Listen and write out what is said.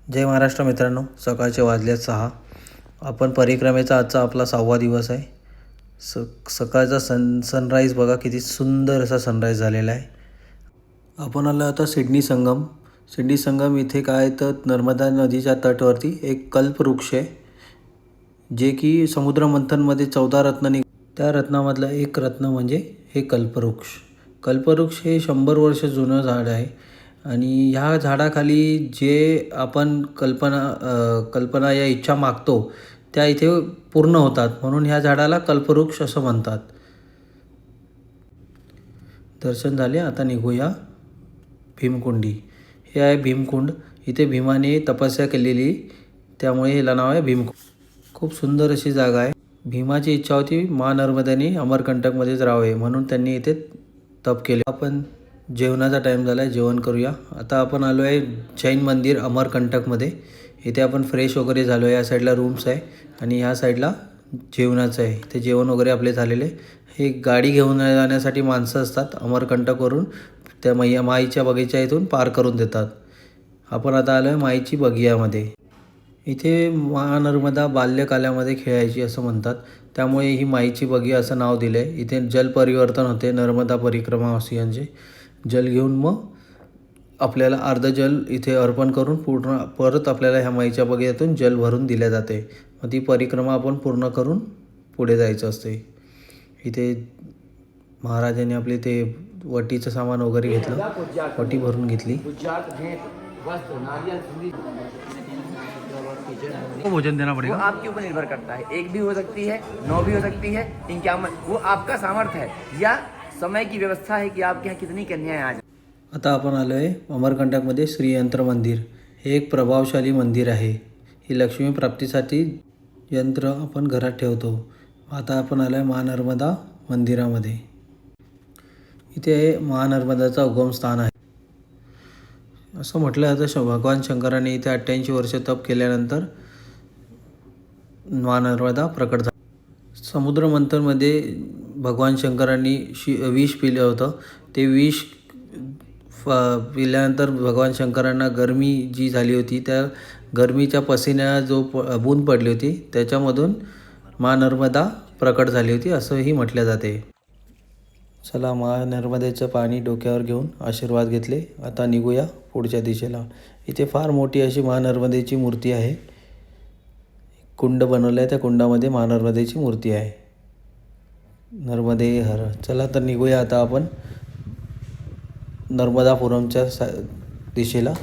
जय महाराष्ट्र मित्रांनो, सकाळचे वाजले 6. आपण परिक्रमेचा आजचा आपला 6वा दिवस आहे. सकाळचा सनराईज बघा, किती सुंदर असा सनराईज झालेला आहे. आपण आलो आता सिडनी संगम. सिडनी संगम इथे काय तर नर्मदा नदीच्या तटवरती एक कल्पवृक्ष आहे, जे की समुद्र मंथनमध्ये 14 रत्नांनी, त्या रत्नामधलं एक रत्न म्हणजे हे कल्पवृक्ष. कल्पवृक्ष हे 100 वर्ष जुनं झाड आहे आणि ह्या झाडाखाली जे आपण कल्पना या इच्छा मागतो त्या इथे पूर्ण होतात, म्हणून ह्या झाडाला कल्पवृक्ष असं म्हणतात. दर्शन झाले, आता निघूया भीमकुंडी. हे आहे भीमकुंड. इथे भीमाने तपस्या केलेली, त्यामुळे ह्याला नाव आहे भीमकुंड. खूप सुंदर अशी जागा आहे. भीमाची इच्छा होती मा नर्मदेने अमरकंटकमध्येच राहावे, म्हणून त्यांनी इथे तप केले. आपण जेवणाचा टाईम झाला आहे, जेवण करूया. आता आपण आलो आहे जैन मंदिर अमरकंटकमध्ये. इथे आपण फ्रेश वगैरे झालो आहे. या साईडला रूम्स आहे आणि ह्या साईडला जेवणाचं आहे. इथे जेवण वगैरे आपले झालेले. हे गाडी घेऊन जाण्यासाठी माणसं असतात अमरकंटकवरून, त्या माईच्या बगीच्या इथून पार करून देतात. आपण आता आलो आहे माईची बगियामध्ये. इथे नर्मदा बाल्यकालामध्ये खेळायची असं म्हणतात, त्यामुळे ही माईची बगिया असं नाव दिलं आहे. इथे जल परिवर्तन होते नर्मदा परिक्रमावासियांचे. जल घेऊन मग आपल्याला अर्ध जल इथे अर्पण करून परत आपल्याला ह्या माईच्या बगियातून जल भरून दिले जाते. मग ती परिक्रमा आपण पूर्ण करून पुढे जायचं असते. इथे महाराजांनी आपले ते वटीचं सामान वगैरे घेतलं, वटी भरून घेतली. भोजन देना पड़ेगा, वो आपके ऊपर निर्भर करता है. 1 भी हो सकती है, 9 भी हो सकती है, 51. वो आपका सामर्थ्य है या समय की व्यवस्था है कि आपके यहाँ कितनी कन्याएं आ जाए. आता आपण आलो आहे अमरकंटकमध्ये श्री यंत्र मंदिर. हे एक प्रभावशाली मंदिर आहे. ही लक्ष्मी प्राप्तीसाठी यंत्र आपण घरात ठेवतो. आता आपण आलो आहे महानर्मदा मंदिरामध्ये. इथे महानर्मदाचा उगमस्थान आहे. असं म्हटलं जातं भगवान शंकराने इथे 88 वर्ष तप केल्यानंतर महानर्मदा प्रकट झाली. समुद्र मंथनमध्ये भगवान शंकरांनी विष पिलं होतं. ते विष पिल्यानंतर भगवान शंकरांना गरमी जी झाली होती, त्या गरमीच्या पसिन्याला जो बूंद पडली होती, त्याच्यामधून महानर्मदा प्रकट झाली होती असंही म्हटलं जाते. चला, महानर्मदेचं पाणी डोक्यावर घेऊन आशीर्वाद घेतले. आता निघूया पुढच्या दिशेला. इथे फार मोठी अशी महानर्मदेची मूर्ती आहे. कुंड बनवलं आहे, त्या कुंडामध्ये महानर्मदेची मूर्ती आहे. नर्मदे हर. चला तर निघूया आता आपण नर्मदापुरमच्या दिशेला.